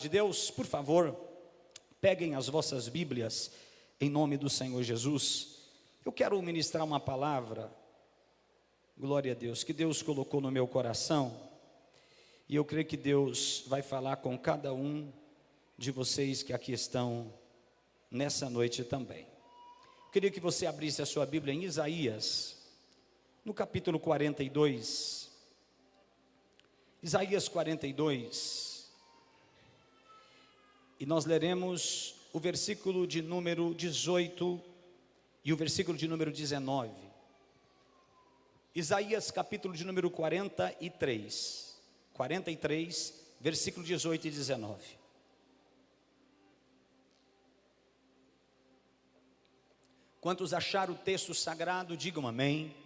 De Deus, por favor, peguem as vossas Bíblias, em nome do Senhor Jesus. Eu quero ministrar uma palavra, glória a Deus, que Deus colocou no meu coração, e eu creio que Deus vai falar com cada um de vocês que aqui estão nessa noite também. Eu queria que você abrisse a sua Bíblia em Isaías, no capítulo 42, Isaías 42, e nós leremos o versículo de número 18 e o versículo de número 19. Isaías capítulo de número 43, versículo 18 e 19. Quantos acharam o texto sagrado, digam amém.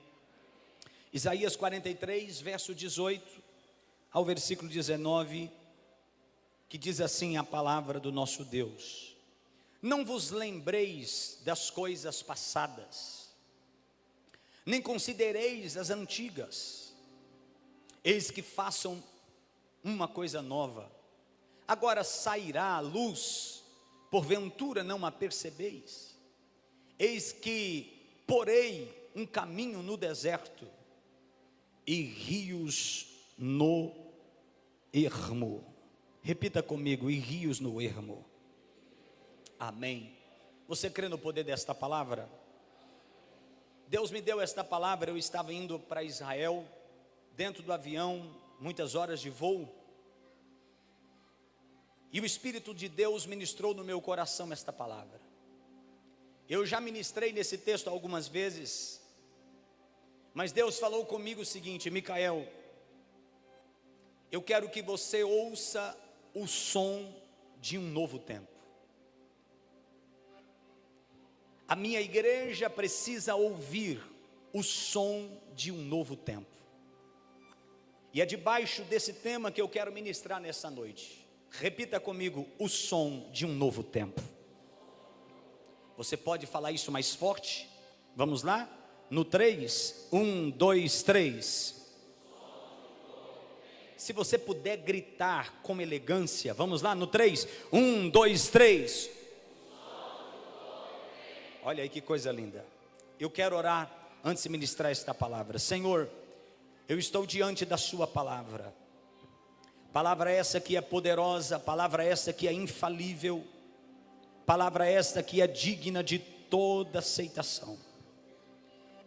Isaías 43, verso 18 ao versículo 19, que diz assim a palavra do nosso Deus: não vos lembreis das coisas passadas, nem considereis as antigas. Eis que façam uma coisa nova, agora sairá a luz, porventura não a percebeis? Eis que porei um caminho no deserto e rios no ermo. Repita comigo: e rios no ermo. Amém. Você crê no poder desta palavra? Deus me deu esta palavra. Eu estava indo para Israel, dentro do avião, muitas horas de voo, e o Espírito de Deus ministrou no meu coração esta palavra. Eu já ministrei nesse texto algumas vezes, mas Deus falou comigo o seguinte: Micael, eu quero que você ouça o som de um novo tempo. A minha igreja precisa ouvir o som de um novo tempo. E é debaixo desse tema que eu quero ministrar nessa noite. Repita comigo: o som de um novo tempo. Você pode falar isso mais forte? Vamos lá? No 3, 1, 2, 3. Se você puder gritar com elegância, vamos lá no 3, 1, 2, 3. Olha aí que coisa linda. Eu quero orar antes de ministrar esta palavra. Senhor, eu estou diante da sua palavra. Palavra essa que é poderosa, palavra essa que é infalível, palavra esta que é digna de toda aceitação.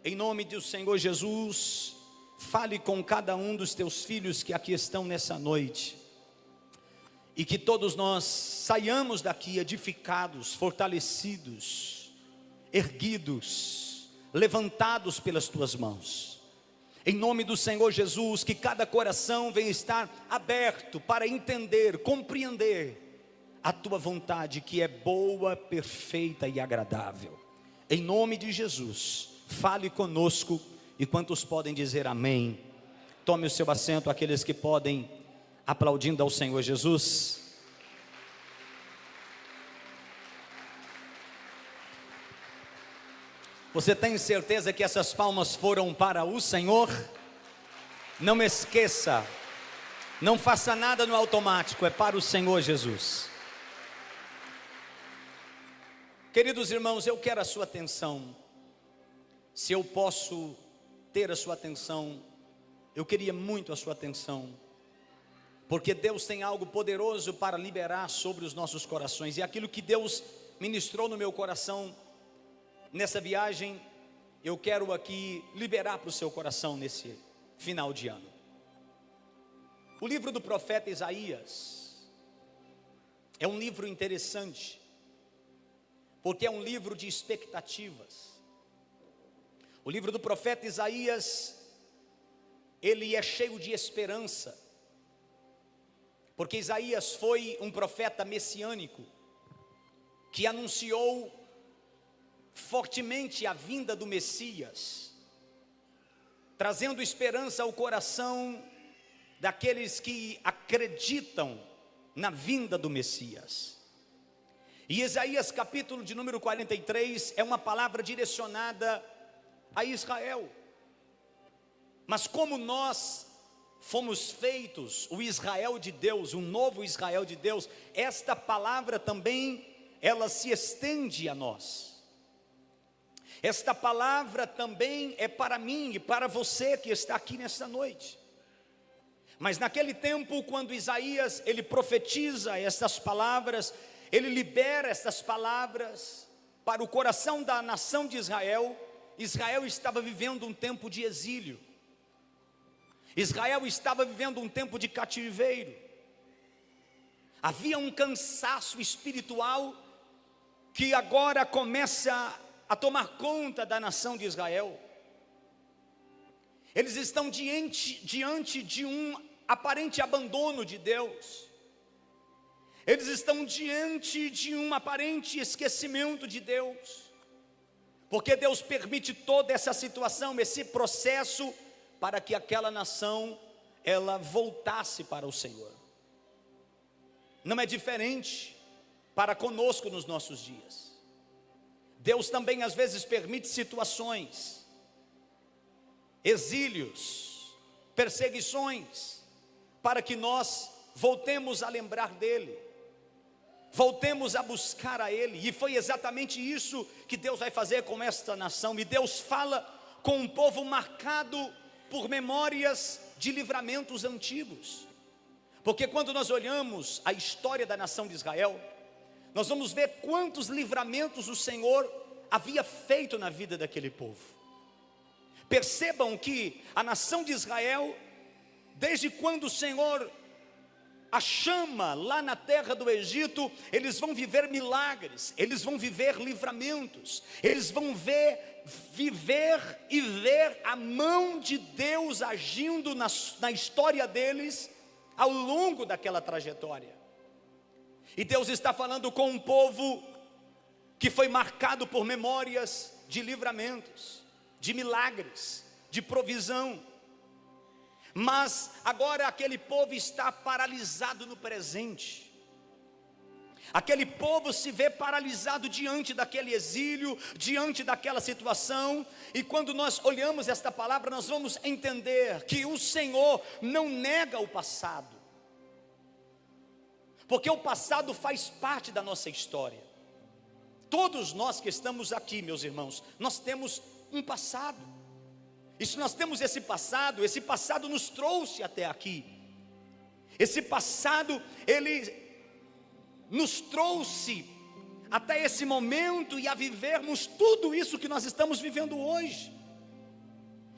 Em nome do Senhor Jesus, fale com cada um dos teus filhos que aqui estão nessa noite, e que todos nós saiamos daqui edificados, fortalecidos, erguidos, levantados pelas tuas mãos. Em nome do Senhor Jesus, que cada coração venha estar aberto para entender, compreender a tua vontade, que é boa, perfeita e agradável. Em nome de Jesus, fale conosco. E quantos podem dizer amém? Tome o seu assento, aqueles que podem, aplaudindo ao Senhor Jesus. Você tem certeza que essas palmas foram para o Senhor? Não esqueça, não faça nada no automático, é para o Senhor Jesus. Queridos irmãos, eu quero a sua atenção. Se eu posso ter a sua atenção, eu queria muito a sua atenção, porque Deus tem algo poderoso para liberar sobre os nossos corações, e aquilo que Deus ministrou no meu coração nessa viagem, eu quero aqui liberar para o seu coração nesse final de ano. O livro do profeta Isaías é um livro interessante, porque é um livro de expectativas. O livro do profeta Isaías, ele é cheio de esperança, porque Isaías foi um profeta messiânico, que anunciou fortemente a vinda do Messias, trazendo esperança ao coração daqueles que acreditam na vinda do Messias. E Isaías capítulo de número 43 é uma palavra direcionada a Israel. Mas como nós fomos feitos o Israel de Deus, um novo Israel de Deus, esta palavra também, ela se estende a nós. Esta palavra também é para mim e para você que está aqui nesta noite. Mas naquele tempo, quando Isaías, ele profetiza estas palavras, ele libera estas palavras para o coração da nação de Israel. Israel estava vivendo um tempo de exílio. Israel estava vivendo um tempo de cativeiro. Havia um cansaço espiritual que agora começa a tomar conta da nação de Israel. Eles estão diante de um aparente abandono de Deus. Eles estão diante de um aparente esquecimento de Deus. Porque Deus permite toda essa situação, esse processo, para que aquela nação, ela voltasse para o Senhor. Não é diferente para conosco nos nossos dias. Deus também às vezes permite situações, exílios, perseguições, para que nós voltemos a lembrar dEle, voltemos a buscar a Ele. E foi exatamente isso que Deus vai fazer com esta nação. E Deus fala com um povo marcado por memórias de livramentos antigos. Porque quando nós olhamos a história da nação de Israel, nós vamos ver quantos livramentos o Senhor havia feito na vida daquele povo. Percebam que a nação de Israel, desde quando o Senhor a chama lá na terra do Egito, eles vão viver milagres, eles vão viver livramentos, eles vão viver e ver a mão de Deus agindo na história deles, ao longo daquela trajetória. E Deus está falando com um povo que foi marcado por memórias de livramentos, de milagres, de provisão. Mas agora aquele povo está paralisado no presente. Aquele povo se vê paralisado diante daquele exílio, diante daquela situação. E quando nós olhamos esta palavra, nós vamos entender que o Senhor não nega o passado. Porque o passado faz parte da nossa história. Todos nós que estamos aqui, meus irmãos, nós temos um passado. E se nós temos esse passado nos trouxe até aqui. Esse passado, ele nos trouxe até esse momento e a vivermos tudo isso que nós estamos vivendo hoje.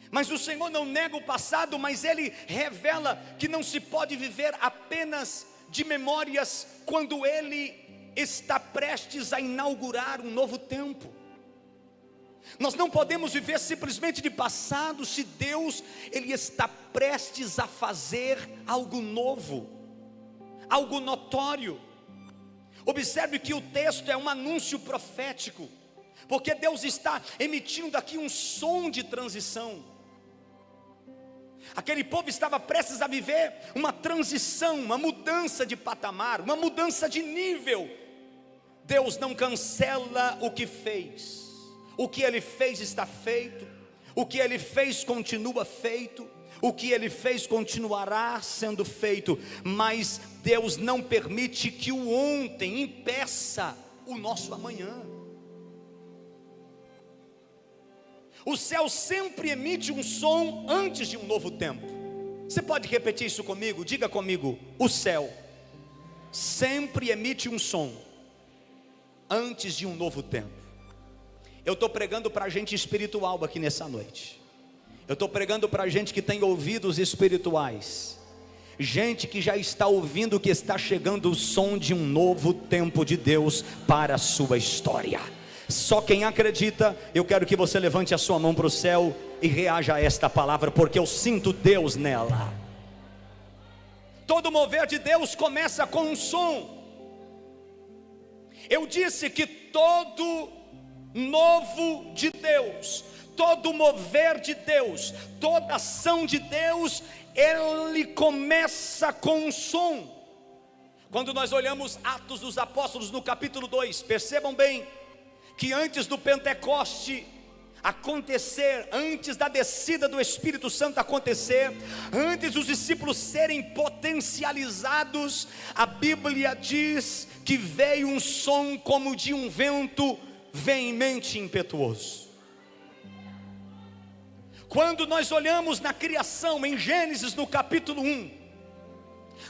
Mas o Senhor não nega o passado, mas Ele revela que não se pode viver apenas de memórias quando Ele está prestes a inaugurar um novo tempo. Nós não podemos viver simplesmente de passado se Deus, Ele está prestes a fazer algo novo, algo notório. Observe que o texto é um anúncio profético, porque Deus está emitindo aqui um som de transição. Aquele povo estava prestes a viver uma transição, uma mudança de patamar, uma mudança de nível. Deus não cancela o que fez. O que Ele fez está feito. O que Ele fez continua feito. O que Ele fez continuará sendo feito. Mas Deus não permite que o ontem impeça o nosso amanhã. O céu sempre emite um som antes de um novo tempo. Você pode repetir isso comigo? Diga comigo: o céu sempre emite um som antes de um novo tempo. Eu estou pregando para gente espiritual aqui nessa noite. Eu estou pregando para gente que tem ouvidos espirituais. Gente que já está ouvindo que está chegando o som de um novo tempo de Deus para a sua história. Só quem acredita, eu quero que você levante a sua mão para o céu e reaja a esta palavra, porque eu sinto Deus nela. Todo mover de Deus começa com um som. Eu disse que todo novo de Deus, todo mover de Deus, toda ação de Deus, ele começa com um som. Quando nós olhamos Atos dos Apóstolos no capítulo 2, percebam bem que antes do Pentecoste, acontecer, antes da descida do Espírito Santo acontecer, antes dos discípulos serem potencializados, a Bíblia diz que veio um som como de um vento veemente e impetuoso. Quando nós olhamos na criação, em Gênesis no capítulo 1,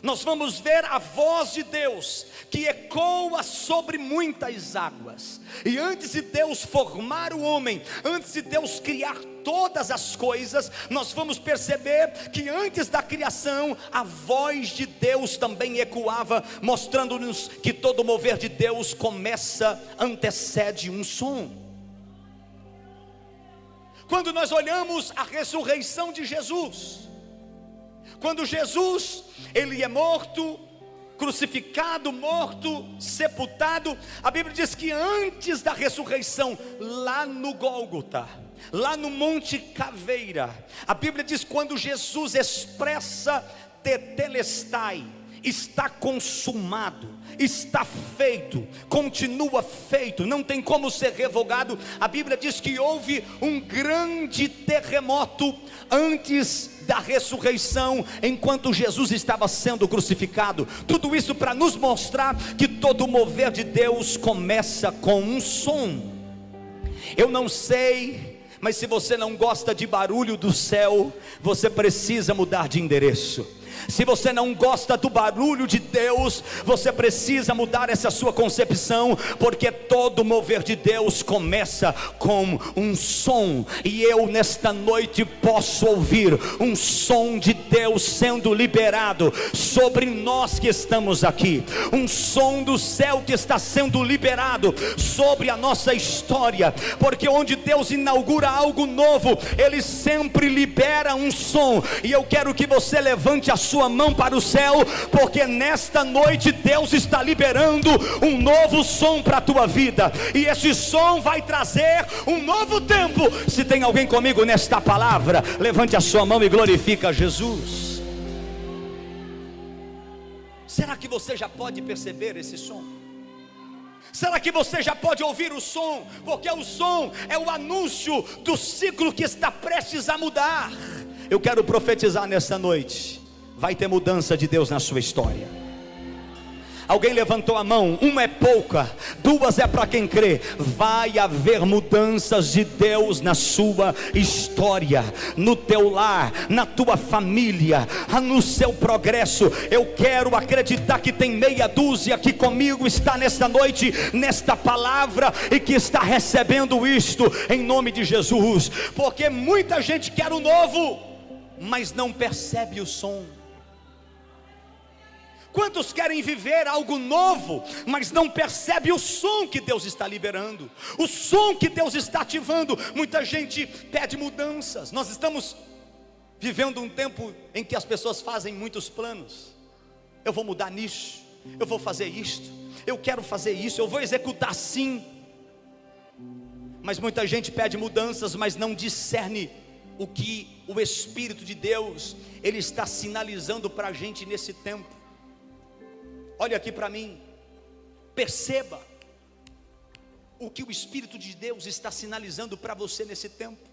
nós vamos ver a voz de Deus que ecoa sobre muitas águas. E antes de Deus formar o homem, antes de Deus criar todas as coisas, nós vamos perceber que antes da criação, a voz de Deus também ecoava, mostrando-nos que todo mover de Deus antecede um som. Quando nós olhamos a ressurreição de Jesus, quando Jesus, ele é morto, crucificado, morto, sepultado, a Bíblia diz que antes da ressurreição, lá no Gólgota, lá no Monte Caveira, a Bíblia diz quando Jesus expressa tetelestai, está consumado, está feito, continua feito, não tem como ser revogado. A Bíblia diz que houve um grande terremoto antes da ressurreição, enquanto Jesus estava sendo crucificado. Tudo isso para nos mostrar que todo mover de Deus começa com um som. Eu não sei, mas se você não gosta de barulho do céu, você precisa mudar de endereço. Se você não gosta do barulho de Deus, você precisa mudar essa sua concepção, porque todo mover de Deus começa com um som, e eu nesta noite posso ouvir um som de Deus sendo liberado sobre nós que estamos aqui, um som do céu que está sendo liberado sobre a nossa história, porque onde Deus inaugura algo novo, Ele sempre libera um som, e eu quero que você levante a sua mão para o céu, porque nesta noite Deus está liberando um novo som para a tua vida, e esse som vai trazer um novo tempo. Se tem alguém comigo nesta palavra, levante a sua mão e glorifica Jesus. Será que você já pode perceber esse som? Será que você já pode ouvir o som? Porque o som é o anúncio do ciclo que está prestes a mudar. Eu quero profetizar nesta noite, vai ter mudança de Deus na sua história. Alguém levantou a mão, uma é pouca, duas é para quem crê. Vai haver mudanças de Deus na sua história, no teu lar, na tua família, no seu progresso. Eu quero acreditar que tem meia dúzia que comigo está nesta noite, nesta palavra, e que está recebendo isto em nome de Jesus, porque muita gente quer o novo, mas não percebe o som. Quantos querem viver algo novo, mas não percebe o som que Deus está liberando, o som que Deus está ativando? Muita gente pede mudanças. Nós estamos vivendo um tempo em que as pessoas fazem muitos planos. Eu vou mudar nisso, eu vou fazer isto, eu quero fazer isso, eu vou executar sim. Mas muita gente pede mudanças, mas não discerne o que o Espírito de Deus, Ele está sinalizando para a gente nesse tempo. Olha aqui para mim, perceba o que o Espírito de Deus está sinalizando para você nesse tempo.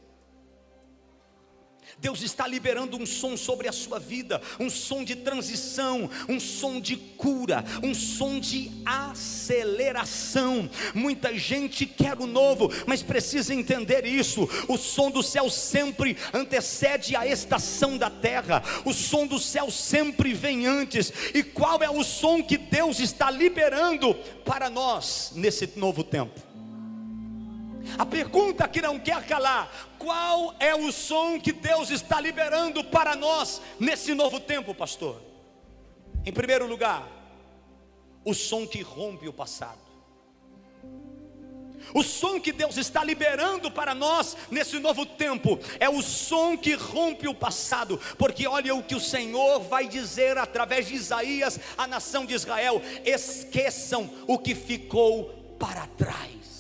Deus está liberando um som sobre a sua vida, um som de transição, um som de cura, um som de aceleração. Muita gente quer o novo, mas precisa entender isso. O som do céu sempre antecede a estação da terra, o som do céu sempre vem antes. E qual é o som que Deus está liberando para nós nesse novo tempo? A pergunta que não quer calar: qual é o som que Deus está liberando para nós nesse novo tempo, pastor? Em primeiro lugar, o som que rompe o passado. O som que Deus está liberando para nós nesse novo tempo é o som que rompe o passado, porque olha o que o Senhor vai dizer através de Isaías à nação de Israel: esqueçam o que ficou para trás.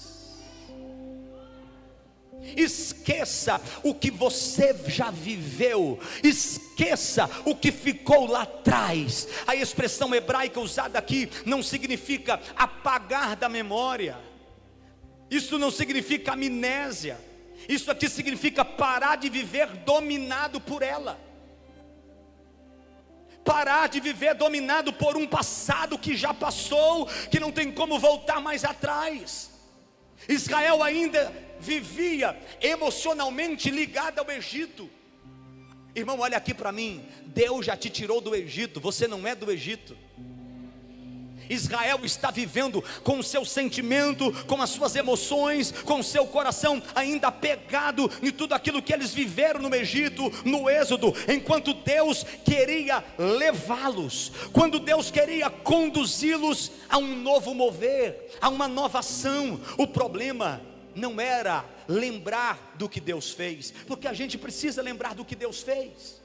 Esqueça o que você já viveu, esqueça o que ficou lá atrás. A expressão hebraica usada aqui não significa apagar da memória, isso não significa amnésia, Isso aqui significa parar de viver dominado por ela. Parar de viver dominado por um passado que já passou, que não tem como voltar mais atrás. Israel ainda vivia emocionalmente ligado ao Egito. Irmão, olha aqui para mim, Deus já te tirou do Egito, você não é do Egito. Israel está vivendo com o seu sentimento, com as suas emoções, com o seu coração ainda apegado em tudo aquilo que eles viveram no Egito, no Êxodo, enquanto Deus queria levá-los, quando Deus queria conduzi-los a um novo mover, a uma nova ação. O problema não era lembrar do que Deus fez, porque a gente precisa lembrar do que Deus fez.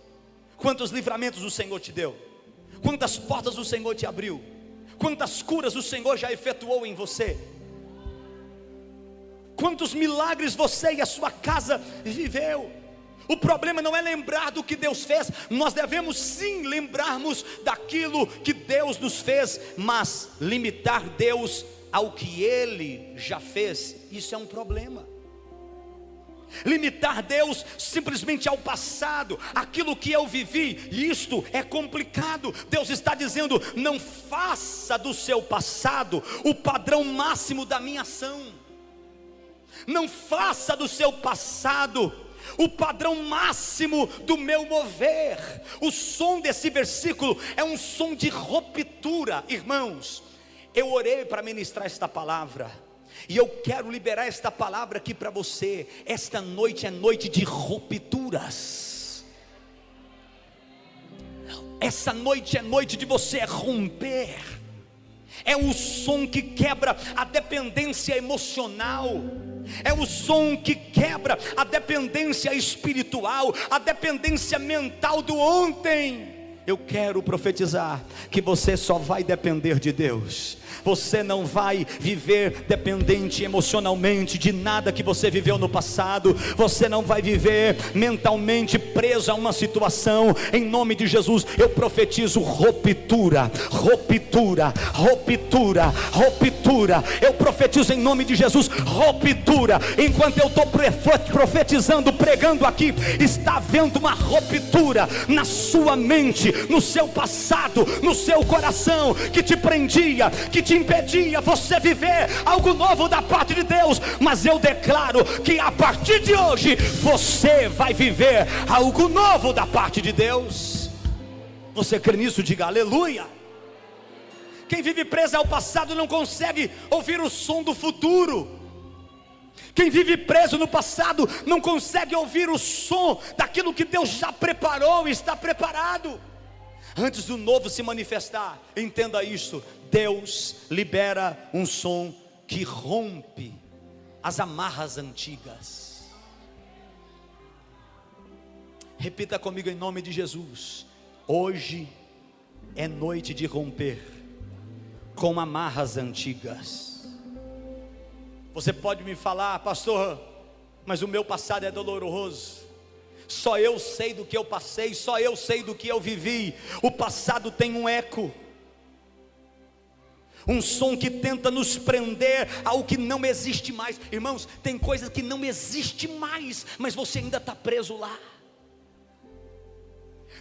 Quantos livramentos o Senhor te deu, quantas portas o Senhor te abriu, quantas curas o Senhor já efetuou em você, quantos milagres você e a sua casa viveu. O problema não é lembrar do que Deus fez, nós devemos sim lembrarmos daquilo que Deus nos fez, mas limitar Deus ao que Ele já fez, isso é um problema. Limitar Deus simplesmente ao passado, aquilo que eu vivi, isto é complicado. Deus está dizendo: não faça do seu passado o padrão máximo da minha ação. Não faça do seu passado o padrão máximo do meu mover. O som desse versículo é um som de ruptura. Irmãos, eu orei para ministrar esta palavra, e eu quero liberar esta palavra aqui para você. Esta noite é noite de rupturas. Essa noite é noite de você romper. É o som que quebra a dependência emocional. É o som que quebra a dependência espiritual, a dependência mental do ontem. Eu quero profetizar que você só vai depender de Deus. Você não vai viver dependente emocionalmente de nada que você viveu no passado. Você não vai viver mentalmente preso a uma situação. Em nome de Jesus, eu profetizo ruptura, ruptura, ruptura, ruptura. Eu profetizo em nome de Jesus ruptura. Enquanto eu estou profetizando, pregando aqui, está havendo uma ruptura na sua mente, no seu passado, no seu coração, que te prendia, que te impedia você viver algo novo da parte de Deus. Mas eu declaro que a partir de hoje você vai viver algo novo da parte de Deus. Você crê nisso? Diga aleluia. Quem vive preso ao passado não consegue ouvir o som do futuro. Quem vive preso no passado não consegue ouvir o som daquilo que Deus já preparou e está preparado. Antes do novo se manifestar, entenda isso: Deus libera um som que rompe as amarras antigas. Repita comigo em nome de Jesus: hoje é noite de romper com amarras antigas. Você pode me falar: pastor, mas o meu passado é doloroso. Só eu sei do que eu passei, só eu sei do que eu vivi. O passado tem um eco, um som que tenta nos prender ao que não existe mais. Irmãos, tem coisas que não existe mais, mas você ainda está preso lá.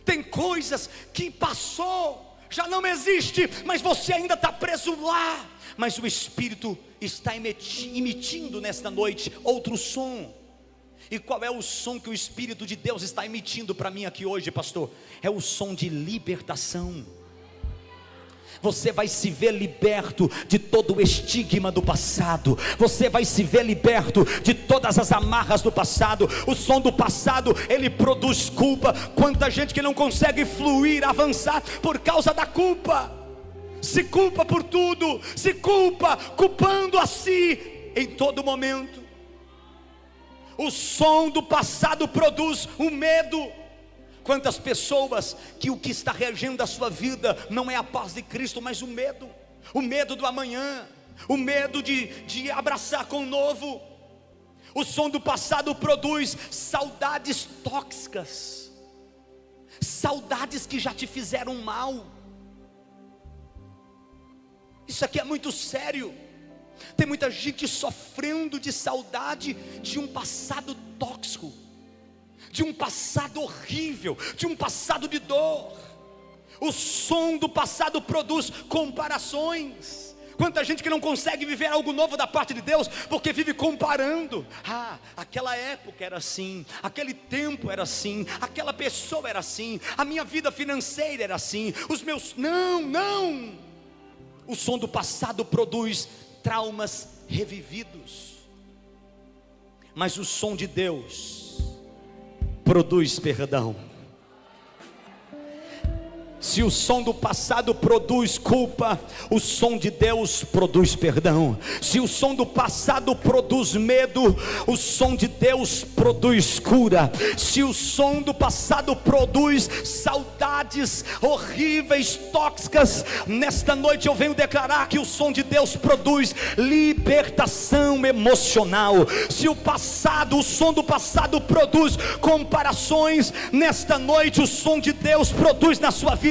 Tem coisas que passou, já não existe, mas você ainda está preso lá. Mas o Espírito está emitindo nesta noite outro som. E qual é o som que o Espírito de Deus está emitindo para mim aqui hoje, pastor? É o som de libertação. Você vai se ver liberto de todo o estigma do passado. Você vai se ver liberto de todas as amarras do passado. O som do passado, ele produz culpa. Quanta gente que não consegue fluir, avançar por causa da culpa. Se culpa por tudo, se culpa, culpando a si em todo momento. O som do passado produz o medo. Quantas pessoas que o que está regendo a sua vida não é a paz de Cristo, mas o medo do amanhã, o medo de abraçar com o novo. O som do passado produz saudades tóxicas, saudades que já te fizeram mal. Isso aqui é muito sério. Tem muita gente sofrendo de saudade de um passado tóxico, de um passado horrível, de um passado de dor. O som do passado produz comparações. Quanta gente que não consegue viver algo novo da parte de Deus, porque vive comparando. Aquela época era assim, aquele tempo era assim, aquela pessoa era assim, a minha vida financeira era assim, os meus... Não. O som do passado produz traumas revividos, mas o som de Deus produz perdão. Se o som do passado produz culpa, o som de Deus produz perdão. Se o som do passado produz medo, o som de Deus produz cura. Se o som do passado produz saudades horríveis, tóxicas, nesta noite eu venho declarar que o som de Deus produz libertação emocional. Se o som do passado produz comparações, nesta noite o som de Deus produz na sua vida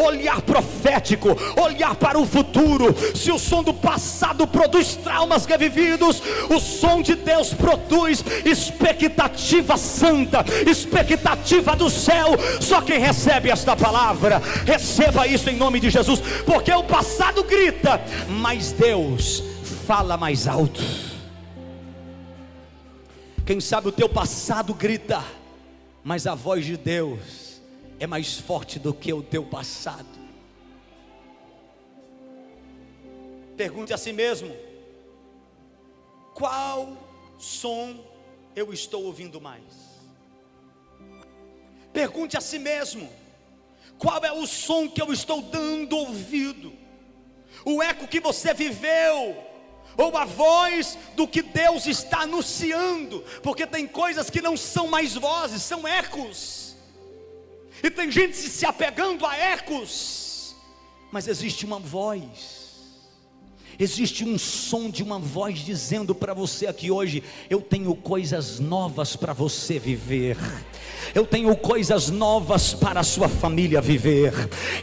olhar profético, olhar para o futuro. Se o som do passado produz traumas revividos, o som de Deus produz expectativa santa, expectativa do céu. Só quem recebe esta palavra, receba isso em nome de Jesus, porque o passado grita, mas Deus fala mais alto. Quem sabe o teu passado grita, mas a voz de Deus é mais forte do que o teu passado. Pergunte a si mesmo: qual som eu estou ouvindo mais? Pergunte a si mesmo: qual é o som que eu estou dando ouvido? O eco que você viveu, ou a voz do que Deus está anunciando? Porque tem coisas que não são mais vozes, são ecos. E tem gente se apegando a ecos, mas existe uma voz, existe um som de uma voz dizendo para você aqui hoje: eu tenho coisas novas para você viver. Eu tenho coisas novas para a sua família viver.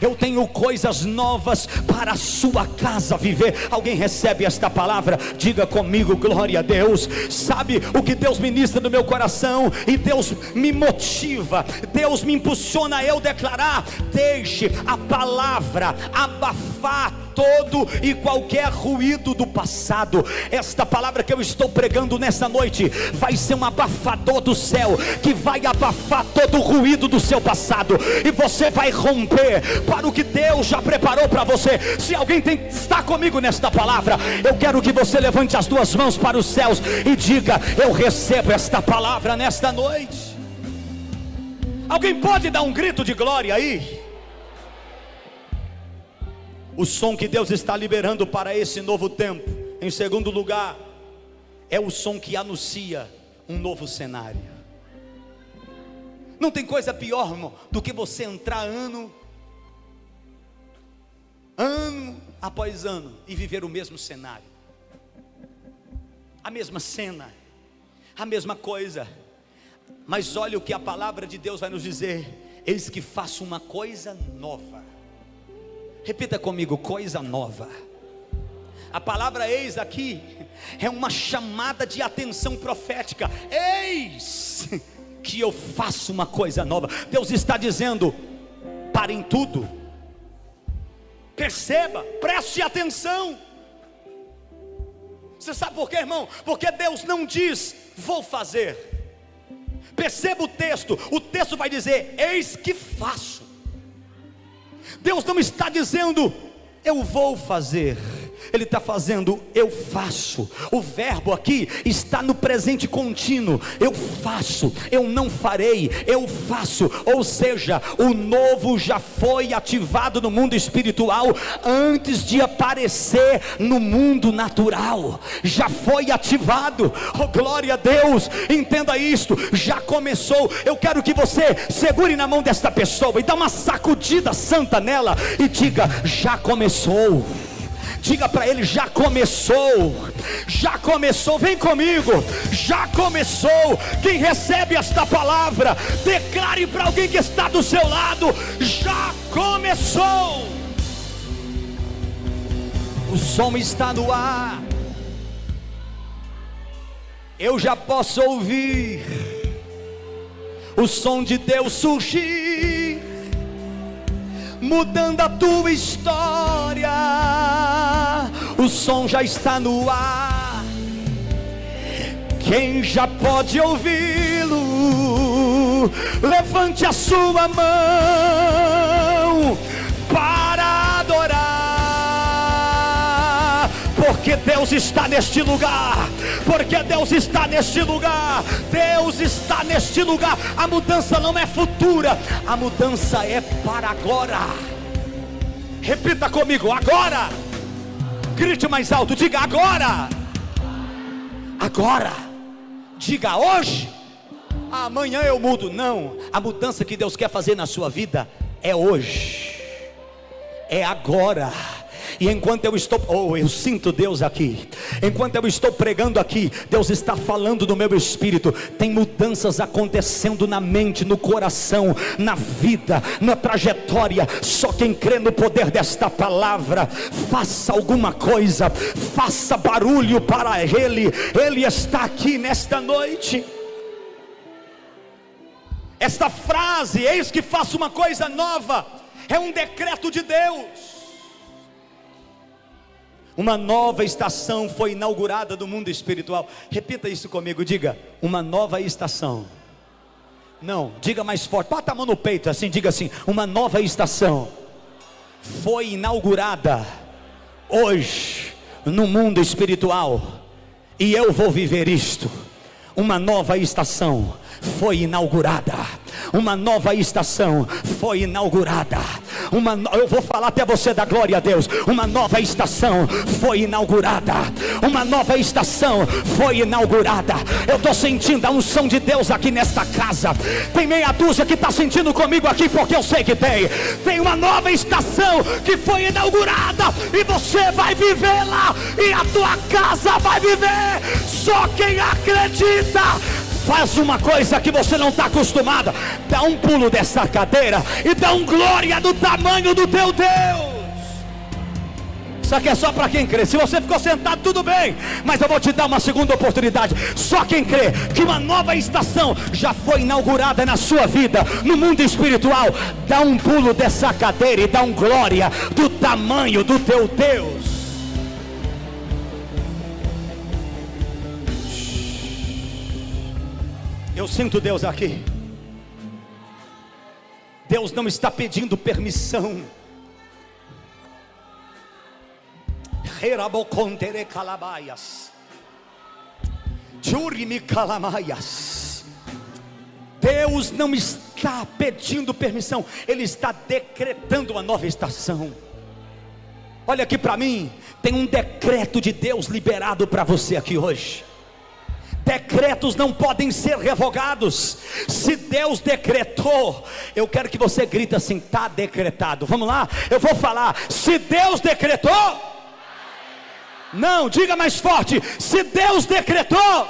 Eu tenho coisas novas para a sua casa viver. Alguém recebe esta palavra? Diga comigo, glória a Deus. Sabe o que Deus ministra no meu coração? E Deus me motiva, Deus me impulsiona a eu declarar: deixe a palavra abafar todo e qualquer ruído do passado. Esta palavra que eu estou pregando nessa noite vai ser um abafador do céu, que vai abafar todo o ruído do seu passado, e você vai romper para o que Deus já preparou para você. Se alguém está comigo nesta palavra, eu quero que você levante as duas mãos para os céus e diga: eu recebo esta palavra nesta noite. Alguém pode dar um grito de glória aí? O som que Deus está liberando para esse novo tempo, em segundo lugar, é o som que anuncia um novo cenário. Não tem coisa pior, irmão, do que você entrar ano após ano e viver o mesmo cenário, a mesma cena, a mesma coisa. Mas olha o que a palavra de Deus vai nos dizer: eis que faço uma coisa nova. Repita comigo: coisa nova. A palavra eis aqui é uma chamada de atenção profética. Eis que eu faço uma coisa nova. Deus está dizendo: parem tudo, perceba, preste atenção. Você sabe por quê, irmão? Porque Deus não diz vou fazer. Perceba o texto vai dizer eis que faço. Deus não está dizendo eu vou fazer, Ele está fazendo eu faço. O verbo aqui está no presente contínuo. Eu faço, eu não farei, eu faço. Ou seja, o novo já foi ativado no mundo espiritual antes de aparecer no mundo natural. Já foi ativado. Oh, glória a Deus. Entenda isto, já começou. Eu quero que você segure na mão desta pessoa e dá uma sacudida santa nela e diga: já começou. Diga para ele: já começou, já começou. Vem comigo, já começou. Quem recebe esta palavra, declare para alguém que está do seu lado: já começou. O som está no ar, eu já posso ouvir o som de Deus surgir, mudando a tua história. O som já está no ar. Quem já pode ouvi-lo, levante a sua mão para adorar, porque Deus está neste lugar, porque Deus está neste lugar, Deus está neste lugar. A mudança não é futura, a mudança é para agora. Repita comigo, agora. Grite mais alto, diga agora. Agora. Diga hoje. Amanhã eu mudo. Não, a mudança que Deus quer fazer na sua vida é hoje, é agora. E enquanto eu estou, eu sinto Deus aqui. Enquanto eu estou pregando aqui, Deus está falando no meu espírito. Tem mudanças acontecendo na mente, no coração, na vida, na trajetória. Só quem crê no poder desta palavra, faça alguma coisa, faça barulho para Ele. Ele está aqui nesta noite. Esta frase, eis que faço uma coisa nova, é um decreto de Deus. Uma nova estação foi inaugurada no mundo espiritual. Repita isso comigo, diga, uma nova estação. Não, diga mais forte, bata a mão no peito assim, diga assim, uma nova estação foi inaugurada hoje no mundo espiritual. E eu vou viver isto. Uma nova estação foi inaugurada. Uma nova estação foi inaugurada. Eu vou falar até você da glória a Deus. Uma nova estação foi inaugurada. Uma nova estação foi inaugurada. Eu estou sentindo a unção de Deus aqui nesta casa. Tem meia dúzia que está sentindo comigo aqui, porque eu sei que tem. Tem uma nova estação que foi inaugurada, e você vai viver lá, e a tua casa vai viver. Só quem acredita. Faz uma coisa que você não está acostumada. Dá um pulo dessa cadeira e dá um glória do tamanho do teu Deus. Isso aqui é só para quem crê. Se você ficou sentado, tudo bem, mas eu vou te dar uma segunda oportunidade. Só quem crê que uma nova estação já foi inaugurada na sua vida, no mundo espiritual, dá um pulo dessa cadeira e dá um glória do tamanho do teu Deus. Eu sinto Deus aqui. Deus não está pedindo permissão. Deus não está pedindo permissão, Ele está decretando uma nova estação. Olha aqui para mim, tem um decreto de Deus liberado para você aqui hoje. Decretos não podem ser revogados. Se Deus decretou, eu quero que você grite assim, está decretado. Vamos lá, eu vou falar. Se Deus decretou, não, diga mais forte. Se Deus decretou,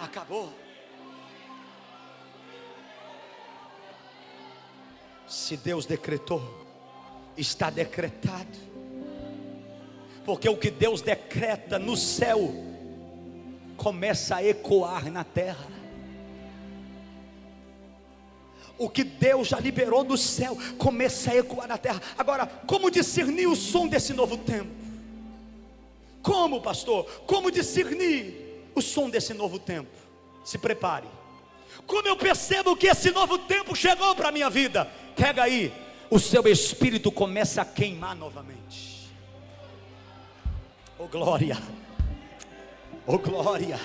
acabou. Se Deus decretou, está decretado. Porque o que Deus decreta no céu começa a ecoar na terra. O que Deus já liberou no céu começa a ecoar na terra. Agora, como discernir o som desse novo tempo? Como, pastor? Como discernir o som desse novo tempo? Se prepare. Como eu percebo que esse novo tempo chegou para a minha vida? Pega aí, o seu espírito começa a queimar novamente. Oh glória! Oh glória!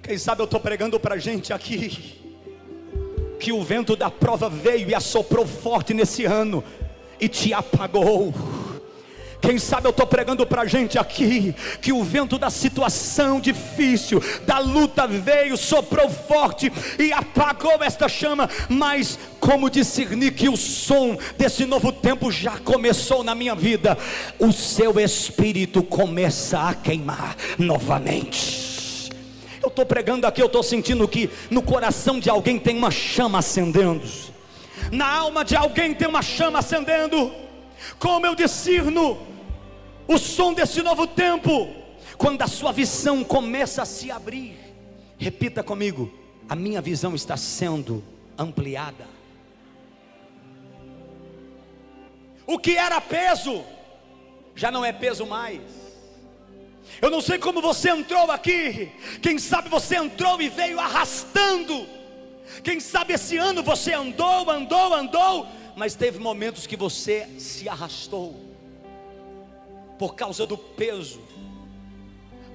Quem sabe eu estou pregando para gente aqui que o vento da prova veio e assoprou forte nesse ano e te apagou. Quem sabe eu estou pregando para gente aqui que o vento da situação difícil, da luta veio, soprou forte e apagou esta chama. Mas como discernir que o som desse novo tempo já começou na minha vida? O seu espírito começa a queimar novamente. Eu estou pregando aqui, eu estou sentindo que no coração de alguém tem uma chama acendendo, na alma de alguém tem uma chama acendendo. Como eu discerno o som desse novo tempo? quando a sua visão começa a se abrir, repita comigo: a minha visão está sendo ampliada. O que era peso, já não é peso mais. Eu não sei como você entrou aqui. Quem sabe você entrou e veio arrastando. Quem sabe esse ano você andou, mas teve momentos que você se arrastou, por causa do peso,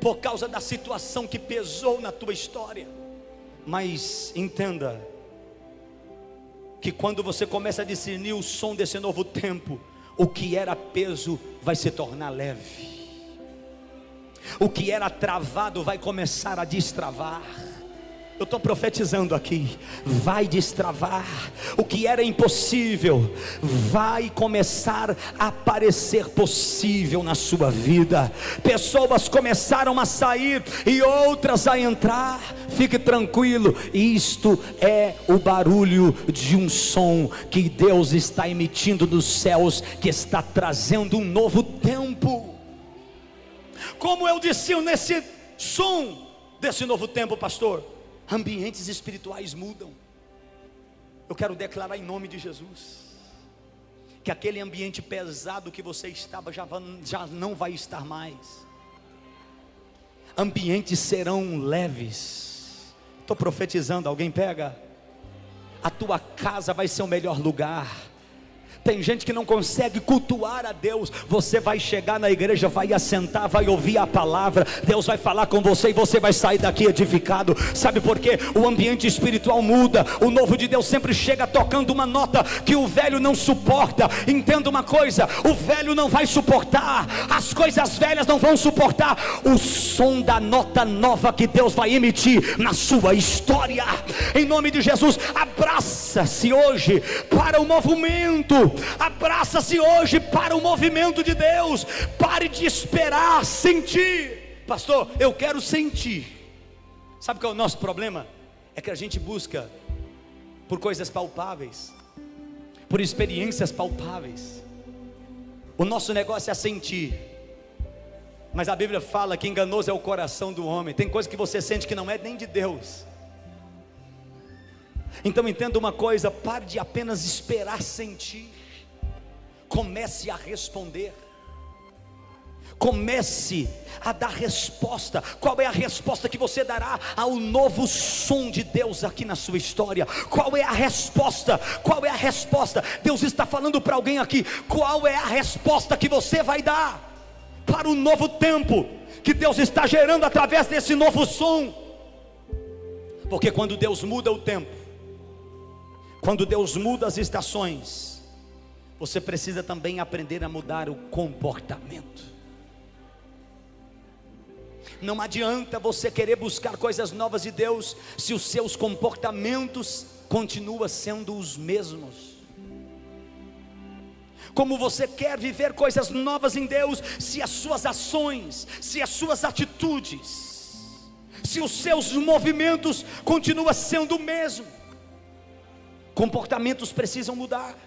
por causa da situação que pesou na tua história. Mas entenda, que quando você começa a discernir o som desse novo tempo, o que era peso vai se tornar leve. O que era travado vai começar a destravar. Eu estou profetizando aqui, vai destravar. O que era impossível vai começar a parecer possível na sua vida. Pessoas começaram a sair e outras a entrar. Fique tranquilo, isto é o barulho de um som que Deus está emitindo dos céus, que está trazendo um novo tempo. Como eu disse nesse som desse novo tempo, pastor, ambientes espirituais mudam. Eu quero declarar em nome de Jesus, que aquele ambiente pesado que você estava já não vai estar mais. Ambientes serão leves. Estou profetizando, alguém pega? A tua casa vai ser o melhor lugar. Tem gente que não consegue cultuar a Deus. Você vai chegar na igreja, vai assentar, vai ouvir a palavra, Deus vai falar com você e você vai sair daqui edificado. Sabe por quê? O ambiente espiritual muda. O novo de Deus sempre chega tocando uma nota que o velho não suporta. Entenda uma coisa: o velho não vai suportar, as coisas velhas não vão suportar o som da nota nova que Deus vai emitir na sua história. Em nome de Jesus, abraça-se hoje para o movimento. Abraça-se hoje para o movimento de Deus. Pare de esperar sentir. Pastor, eu quero sentir. Sabe qual é o nosso problema? É que a gente busca por coisas palpáveis, por experiências palpáveis. O nosso negócio é sentir. Mas a Bíblia fala que enganoso é o coração do homem. Tem coisa que você sente que não é nem de Deus. Então entenda uma coisa: pare de apenas esperar sentir. Comece a responder. Comece a dar resposta. Qual é a resposta que você dará ao novo som de Deus aqui na sua história? Qual é a resposta? Qual é a resposta? Deus está falando para alguém aqui. Qual é a resposta que você vai dar para o novo tempo que Deus está gerando através desse novo som? Porque quando Deus muda o tempo, quando Deus muda as estações, você precisa também aprender a mudar o comportamento. Não adianta você querer buscar coisas novas de Deus se os seus comportamentos continuam sendo os mesmos. Como você quer viver coisas novas em Deus se as suas ações, se as suas atitudes, se os seus movimentos continuam sendo o mesmo? Comportamentos precisam mudar.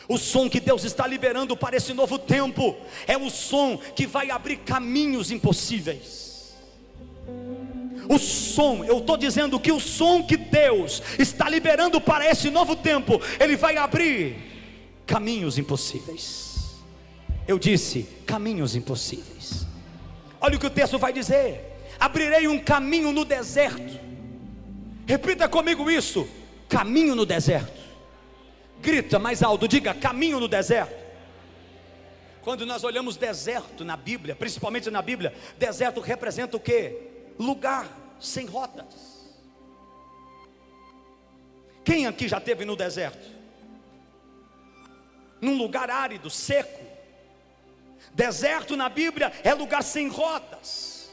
O som que Deus está liberando para esse novo tempo é o som que vai abrir caminhos impossíveis. O som, eu estou dizendo que o som que Deus está liberando para esse novo tempo, ele vai abrir caminhos impossíveis. Eu disse caminhos impossíveis. Olha o que o texto vai dizer: abrirei um caminho no deserto. Repita comigo isso: caminho no deserto. Grita mais alto, diga caminho no deserto. Quando nós olhamos deserto na Bíblia, principalmente na Bíblia, deserto representa o quê? Lugar sem rotas. Quem aqui já esteve no deserto? Num lugar árido, seco. Deserto na Bíblia é lugar sem rotas.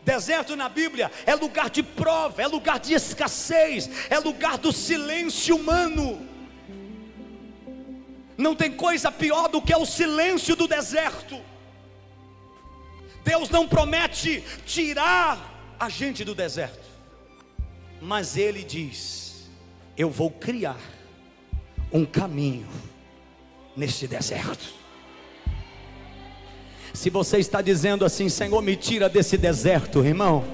Deserto na Bíblia é lugar de prova, é lugar de escassez, é lugar do silêncio humano. Não tem coisa pior do que o silêncio do deserto. Deus não promete tirar a gente do deserto, mas Ele diz: eu vou criar um caminho nesse deserto. Se você está dizendo assim: Senhor, me tira desse deserto, irmão,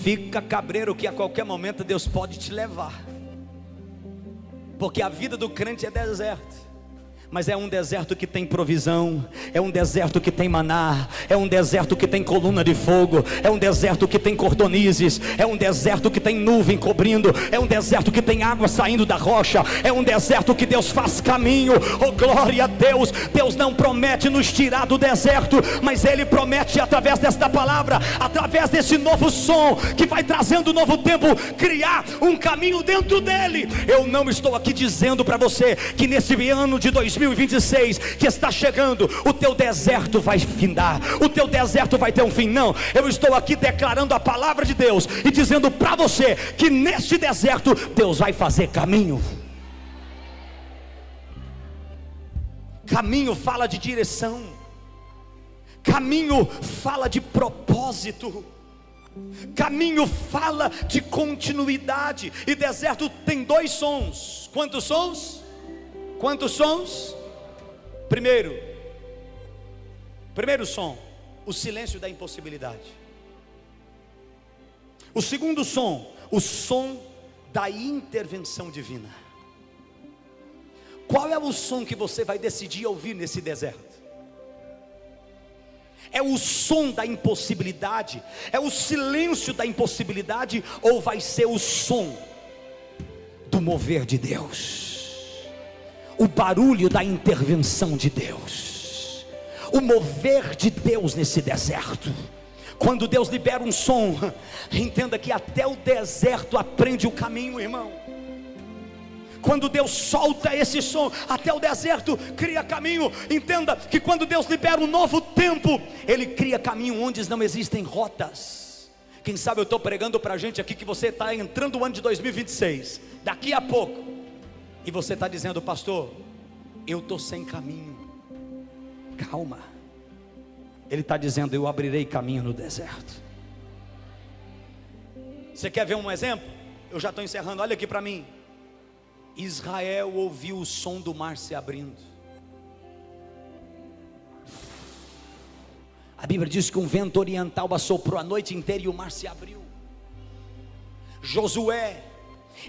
fica cabreiro que a qualquer momento Deus pode te levar, porque a vida do crente é deserto. Mas é um deserto que tem provisão, é um deserto que tem maná, é um deserto que tem coluna de fogo, é um deserto que tem cordonizes, é um deserto que tem nuvem cobrindo, é um deserto que tem água saindo da rocha, é um deserto que Deus faz caminho. Oh, glória a Deus! Deus não promete nos tirar do deserto, mas Ele promete, através desta palavra, através desse novo som que vai trazendo um novo tempo, criar um caminho dentro dele. Eu não estou aqui dizendo para você que nesse ano de 2026 que está chegando, o teu deserto vai findar, o teu deserto vai ter um fim. Não, eu estou aqui declarando a palavra de Deus e dizendo para você que neste deserto Deus vai fazer caminho. Caminho fala de direção, caminho fala de propósito, caminho fala de continuidade. E deserto tem dois sons. Quantos sons? Quantos sons? Primeiro som, o silêncio da impossibilidade. O segundo som, o som da intervenção divina. Qual é o som que você vai decidir ouvir nesse deserto? É o som da impossibilidade? É o silêncio da impossibilidade? Ou vai ser o som do mover de Deus? O barulho da intervenção de Deus, o mover de Deus nesse deserto. Quando Deus libera um som, entenda que até o deserto aprende o caminho, irmão. Quando Deus solta esse som, até o deserto cria caminho. Entenda que quando Deus libera um novo tempo, Ele cria caminho onde não existem rotas. Quem sabe eu estou pregando para a gente aqui que você está entrando no ano de 2026, daqui a pouco, e você está dizendo: pastor, eu estou sem caminho. Calma. Ele está dizendo: eu abrirei caminho no deserto. Você quer ver um exemplo? Eu já estou encerrando, olha aqui para mim. Israel ouviu o som do mar se abrindo. A Bíblia diz que um vento oriental assoprou a noite inteira e o mar se abriu. Josué,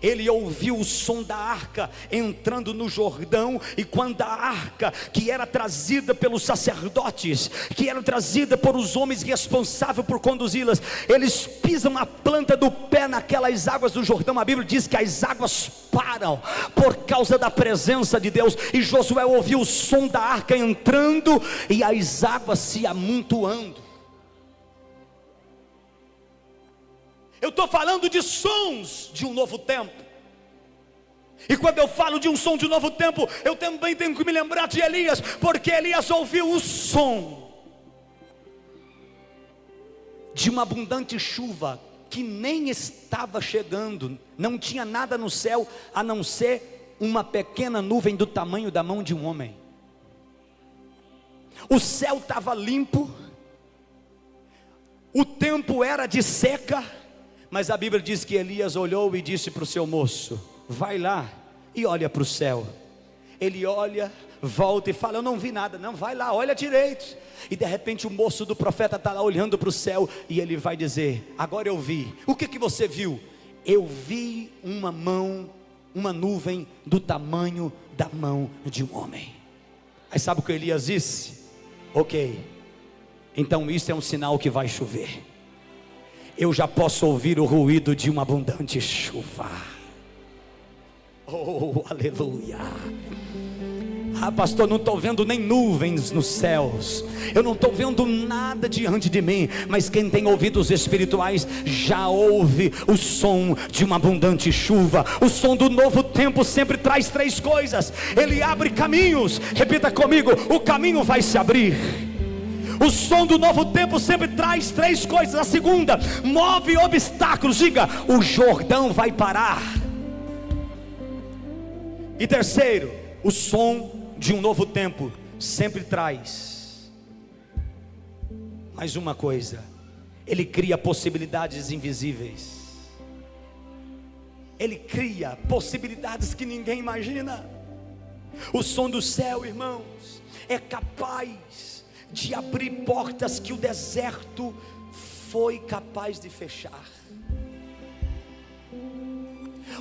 ele ouviu o som da arca entrando no Jordão. E quando a arca, que era trazida pelos sacerdotes, que era trazida por os homens responsáveis por conduzi-las, eles pisam a planta do pé naquelas águas do Jordão, a Bíblia diz que as águas param por causa da presença de Deus. E Josué ouviu o som da arca entrando e as águas se amontoando. Eu estou falando de sons de um novo tempo. E quando eu falo de um som de um novo tempo, eu também tenho que me lembrar de Elias, porque Elias ouviu o som de uma abundante chuva que nem estava chegando. Não tinha nada no céu a não ser uma pequena nuvem do tamanho da mão de um homem. O céu estava limpo, o tempo era de seca. Mas a Bíblia diz que Elias olhou e disse para o seu moço: vai lá e olha para o céu. Ele olha, volta e fala: eu não vi nada. Não, vai lá, olha direito. E de repente o moço do profeta está lá olhando para o céu, e ele vai dizer: agora eu vi. O que você viu? Eu vi uma mão, uma nuvem do tamanho da mão de um homem. Aí sabe o que Elias disse? Ok, então isso é um sinal que vai chover. Eu já posso ouvir o ruído de uma abundante chuva. Oh, aleluia. Ah, pastor, não estou vendo nem nuvens nos céus, eu não estou vendo nada diante de mim. Mas quem tem ouvidos espirituais já ouve o som de uma abundante chuva. O som do novo tempo sempre traz três coisas: ele abre caminhos. Repita comigo: o caminho vai se abrir. O som do novo tempo sempre traz três coisas. A segunda, move obstáculos. Diga: o Jordão vai parar. E terceiro, o som de um novo tempo sempre traz mais uma coisa: ele cria possibilidades invisíveis. Ele cria possibilidades que ninguém imagina. O som do céu, irmãos, é capaz de abrir portas que o deserto foi capaz de fechar.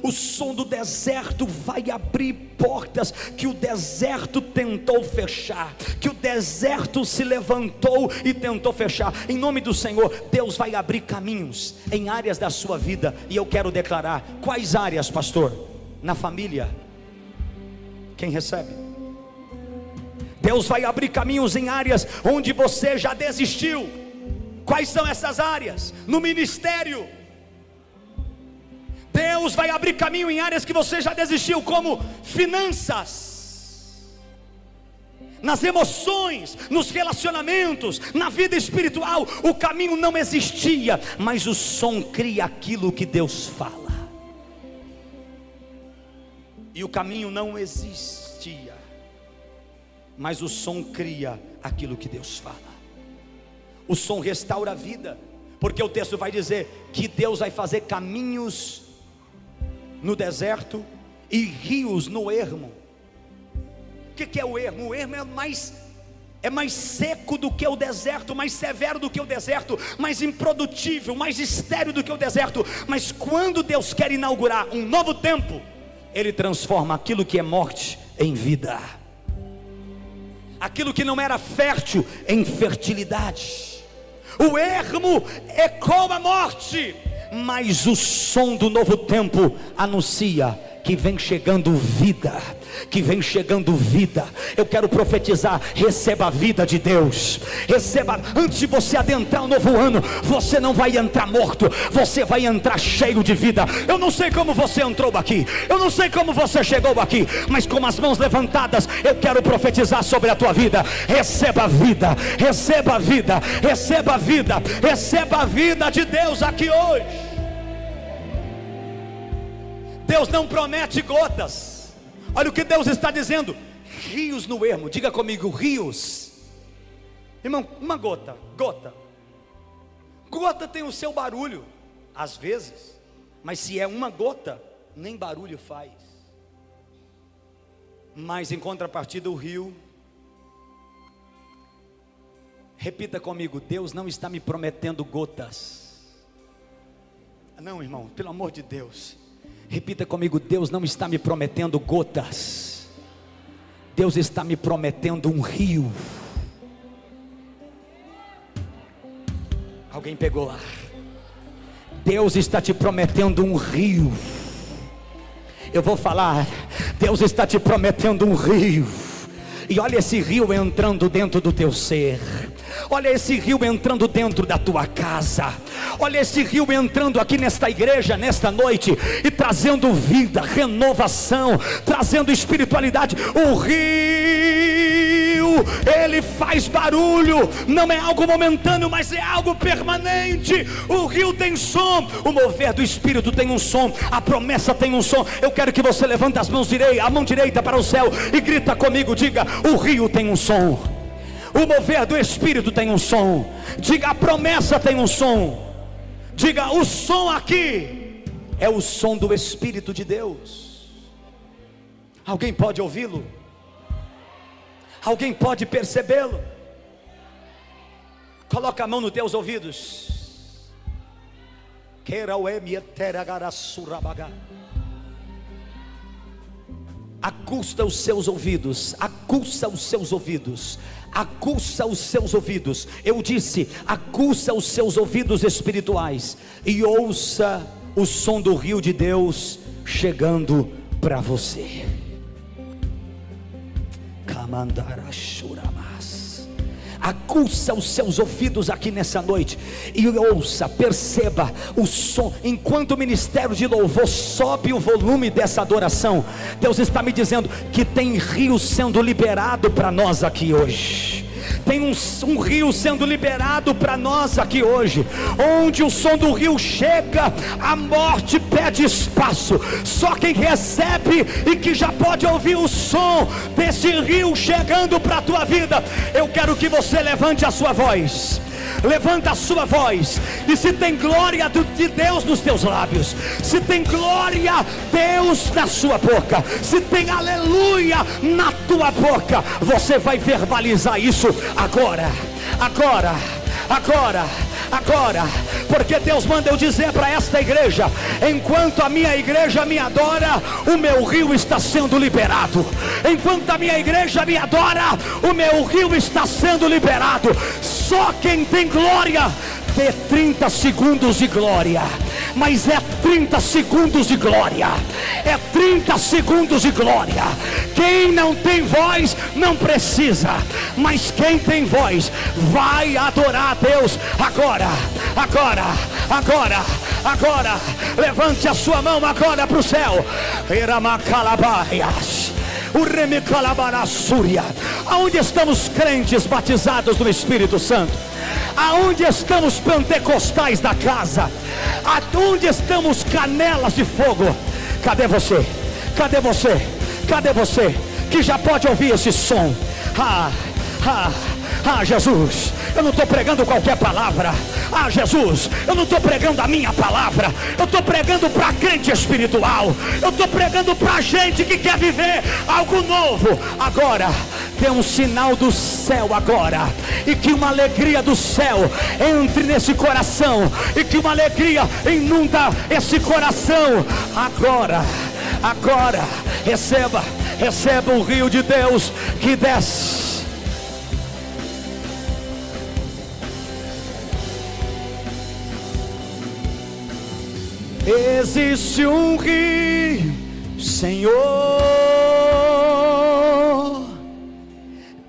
O som do deserto vai abrir portas que o deserto tentou fechar, que o deserto se levantou e tentou fechar. Em nome do Senhor, Deus vai abrir caminhos em áreas da sua vida. E eu quero declarar: quais áreas, pastor? Na família. Quem recebe? Deus vai abrir caminhos em áreas onde você já desistiu. Quais são essas áreas? No ministério. Deus vai abrir caminho em áreas que você já desistiu, como finanças, nas emoções, nos relacionamentos, na vida espiritual. O caminho não existia, mas o som cria aquilo que Deus fala. E o caminho não existia, mas o som cria aquilo que Deus fala. O som restaura a vida, porque o texto vai dizer que Deus vai fazer caminhos no deserto e rios no ermo. O que é o ermo? O ermo é mais seco do que o deserto, mais severo do que o deserto, mais improdutível, mais estéril do que o deserto. Mas quando Deus quer inaugurar um novo tempo, Ele transforma aquilo que é morte em vida, aquilo que não era fértil em fertilidade. O ermo ecoa a morte, mas o som do novo tempo anuncia que vem chegando vida, que vem chegando vida. Eu quero profetizar: receba a vida de Deus, receba. Antes de você adentrar o novo ano, você não vai entrar morto, você vai entrar cheio de vida. Eu não sei como você entrou aqui, eu não sei como você chegou aqui, mas com as mãos levantadas, eu quero profetizar sobre a tua vida: receba a vida, receba a vida, receba a vida, receba a vida de Deus aqui hoje. Deus não promete gotas. Olha o que Deus está dizendo: rios no ermo. Diga comigo: rios. Irmão, uma gota tem o seu barulho às vezes, mas se é uma gota, nem barulho faz. Mas em contrapartida, o rio, repita comigo: Deus não está me prometendo gotas. Não, irmão, pelo amor de Deus, repita comigo: Deus não está me prometendo gotas, Deus está me prometendo um rio. Alguém pegou lá? Deus está te prometendo um rio. Eu vou falar: Deus está te prometendo um rio. E olha esse rio entrando dentro do teu ser. Olha esse rio entrando dentro da tua casa. Olha esse rio entrando aqui nesta igreja, nesta noite, e trazendo vida, renovação, trazendo espiritualidade. O rio, ele faz barulho. Não é algo momentâneo, mas é algo permanente. O rio tem som, o mover do Espírito tem um som, a promessa tem um som. Eu quero que você levante as mãos a mão direita para o céu e grita comigo: diga: o rio tem um som. O mover do Espírito tem um som. Diga: a promessa tem um som. Diga: o som aqui é o som do Espírito de Deus. Alguém pode ouvi-lo? Alguém pode percebê-lo? Coloca a mão nos teus ouvidos. Aguça os seus ouvidos, aguça os seus ouvidos, aguça os seus ouvidos. Eu disse: aguça os seus ouvidos espirituais e ouça o som do rio de Deus chegando para você. Aguça os seus ouvidos aqui nessa noite e ouça, perceba o som. Enquanto o ministério de louvor sobe o volume dessa adoração, Deus está me dizendo que tem rio sendo liberado para nós aqui hoje. Tem um rio sendo liberado para nós aqui hoje. Onde o som do rio chega, a morte pede espaço. Só quem recebe e que já pode ouvir o som desse rio chegando para a tua vida. Eu quero que você levante a sua voz. levanta a sua voz, e se tem glória de Deus nos teus lábios, se tem glória Deus na sua boca, se tem aleluia na tua boca, você vai verbalizar isso agora, agora, agora, agora, porque Deus manda eu dizer para esta igreja: enquanto a minha igreja me adora, o meu rio está sendo liberado. Enquanto a minha igreja me adora, o meu rio está sendo liberado. Só quem tem glória ter 30 segundos de glória, mas é 30 segundos de glória, é 30 segundos de glória. Quem não tem voz não precisa, mas quem tem voz vai adorar a Deus agora, agora, agora, agora. Levante a sua mão agora para o céu. Aonde estão os crentes batizados no Espírito Santo? Aonde estão os pentecostais da casa? Aonde estão os canelas de fogo? Cadê você? Cadê você? Cadê você que já pode ouvir esse som? Jesus, eu não estou pregando qualquer palavra. Jesus, eu não estou pregando a minha palavra. Eu estou pregando para crente espiritual. Eu estou pregando para gente que quer viver algo novo. Agora, dê um sinal do céu agora, e que uma alegria do céu entre nesse coração, e que uma alegria inunda esse coração agora, agora. Receba, receba o rio de Deus que desce. Existe um rio, Senhor,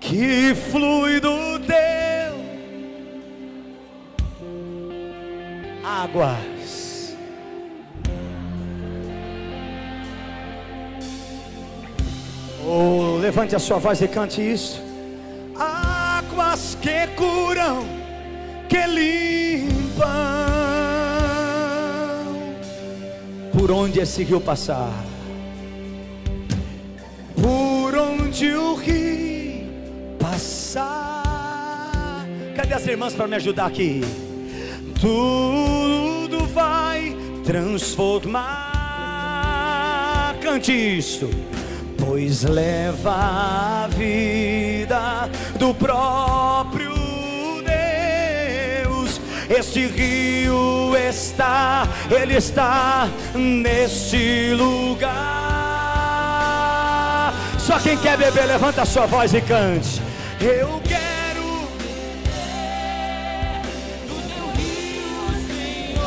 que flui do teu águas. Oh, levante a sua voz e cante isso. Águas que curam, que limpam. Por onde esse rio passar, por onde o rio passar. Cadê as irmãs para me ajudar aqui? Tudo vai transformar. Cante isso. Pois leva a vida do próprio Deus. Este rio está, ele está neste lugar. Só quem quer beber, levanta a sua voz e cante. Eu quero beber do teu rio, Senhor.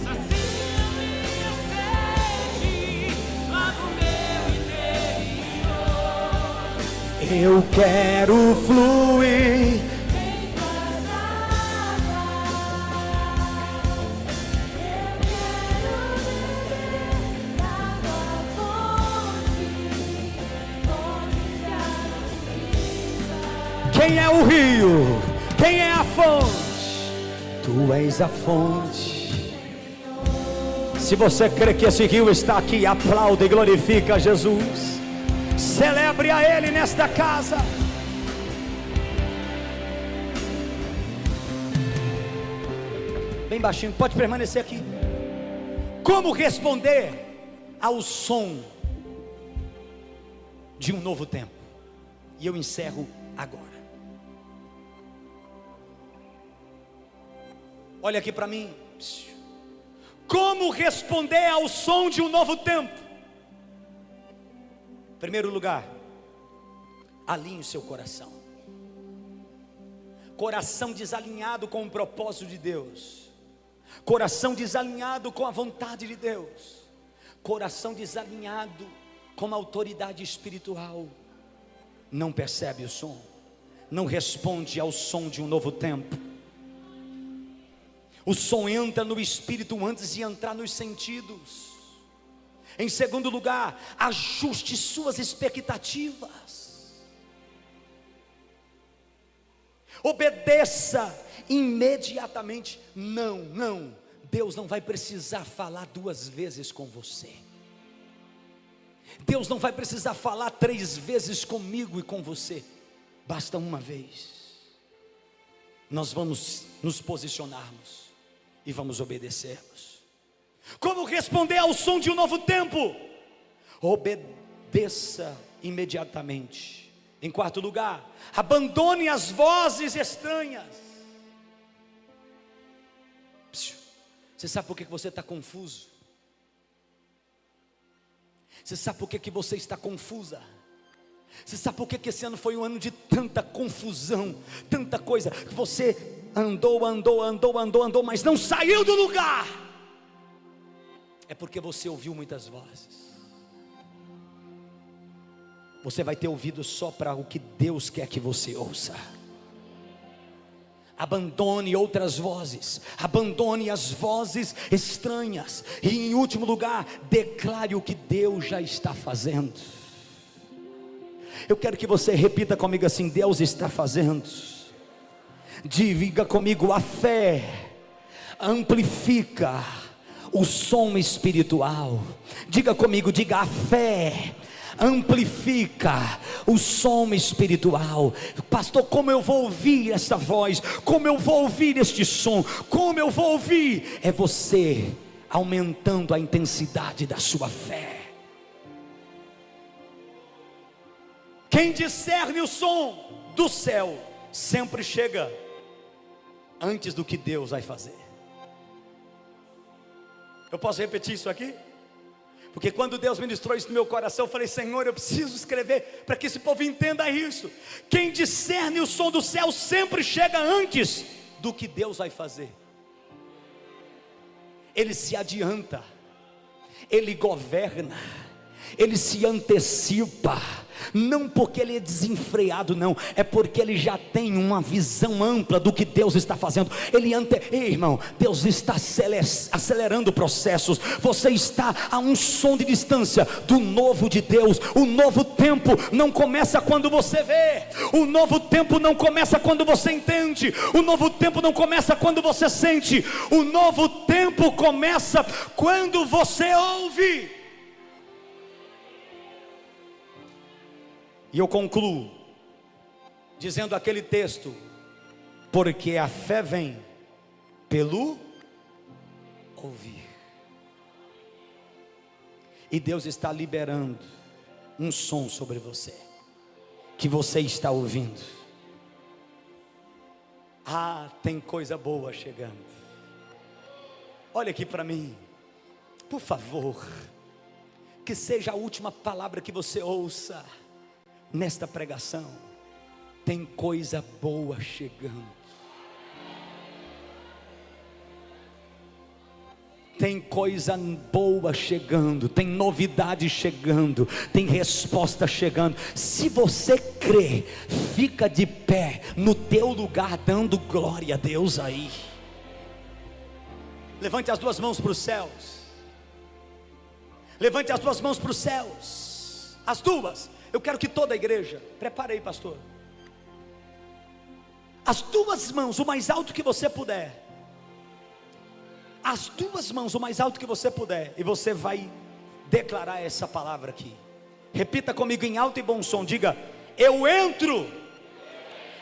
Sacia minha sede lá no meu interior. Eu quero fluir. Quem é o rio? Quem é a fonte? Tu és a fonte. Se você crê que esse rio está aqui, aplauda e glorifica a Jesus. Celebre a Ele nesta casa. Bem baixinho, pode permanecer aqui. Como responder ao som de um novo tempo? E eu encerro agora. Olha aqui para mim. Como responder ao som de um novo tempo? Em primeiro lugar, alinhe o seu coração. Coração desalinhado com o propósito de Deus, coração desalinhado com a vontade de Deus, coração desalinhado com a autoridade espiritual, não percebe o som, não responde ao som de um novo tempo. O som entra no espírito antes de entrar nos sentidos. Em segundo lugar, ajuste suas expectativas. Obedeça imediatamente. Não, Deus não vai precisar falar 2 vezes com você. Deus não vai precisar falar 3 vezes comigo e com você. Basta uma vez. nós vamos nos posicionarmos e vamos obedecermos. Como responder ao som de um novo tempo? Obedeça imediatamente. Em quarto lugar, abandone as vozes estranhas. Você sabe por que você está confuso? Você sabe por que você está confusa? Você sabe por que esse ano foi um ano de tanta confusão, tanta coisa, que você andou, mas não saiu do lugar? É porque você ouviu muitas vozes. Você vai ter ouvido só para o que Deus quer que você ouça. Abandone outras vozes, abandone as vozes estranhas, e em último lugar, declare o que Deus já está fazendo. Eu quero que você repita comigo assim: Deus está fazendo. Diga comigo: a fé amplifica o som espiritual. Diga comigo, diga: a fé amplifica o som espiritual. Pastor, como eu vou ouvir essa voz? Como eu vou ouvir este som? Como eu vou ouvir? É você aumentando a intensidade da sua fé. Quem discerne o som do céu sempre chega antes do que Deus vai fazer. Eu posso repetir isso aqui? Porque quando Deus ministrou isso no meu coração, eu falei: Senhor, eu preciso escrever para que esse povo entenda isso. Quem discerne o som do céu sempre chega antes do que Deus vai fazer. Ele se adianta, ele governa, ele se antecipa. Não porque ele é desenfreado, não, é porque ele já tem uma visão ampla do que Deus está fazendo. Ei, irmão, Deus está acelerando processos. Você está a um som de distância do novo de Deus. O novo tempo não começa quando você vê, o novo tempo não começa quando você entende, o novo tempo não começa quando você sente, o novo tempo começa quando você ouve. E eu concluo dizendo aquele texto: porque a fé vem pelo ouvir. E Deus está liberando um som sobre você, que você está ouvindo. Tem coisa boa chegando. Olha aqui para mim, por favor, que seja a última palavra que você ouça nesta pregação. Tem coisa boa chegando. Tem coisa boa chegando, tem novidade chegando, tem resposta chegando. Se você crê, fica de pé no teu lugar, dando glória a Deus aí. Levante as duas mãos para os céus. Levante as duas mãos para os céus. As duas. Eu quero que toda a igreja, prepare aí, pastor, as duas mãos, o mais alto que você puder, as duas mãos, o mais alto que você puder, e você vai declarar essa palavra aqui. Repita comigo em alto e bom som, diga: eu entro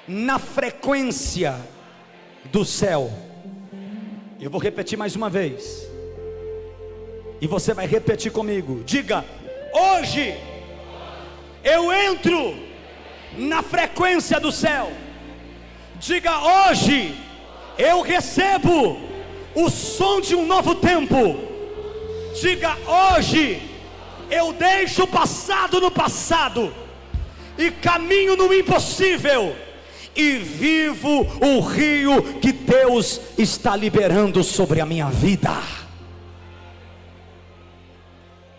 na frequência do céu. Eu vou repetir mais uma vez, e você vai repetir comigo, diga: hoje eu entro na frequência do céu. Diga: hoje eu recebo o som de um novo tempo. Diga: hoje eu deixo o passado no passado e caminho no impossível, e vivo o rio que Deus está liberando sobre a minha vida.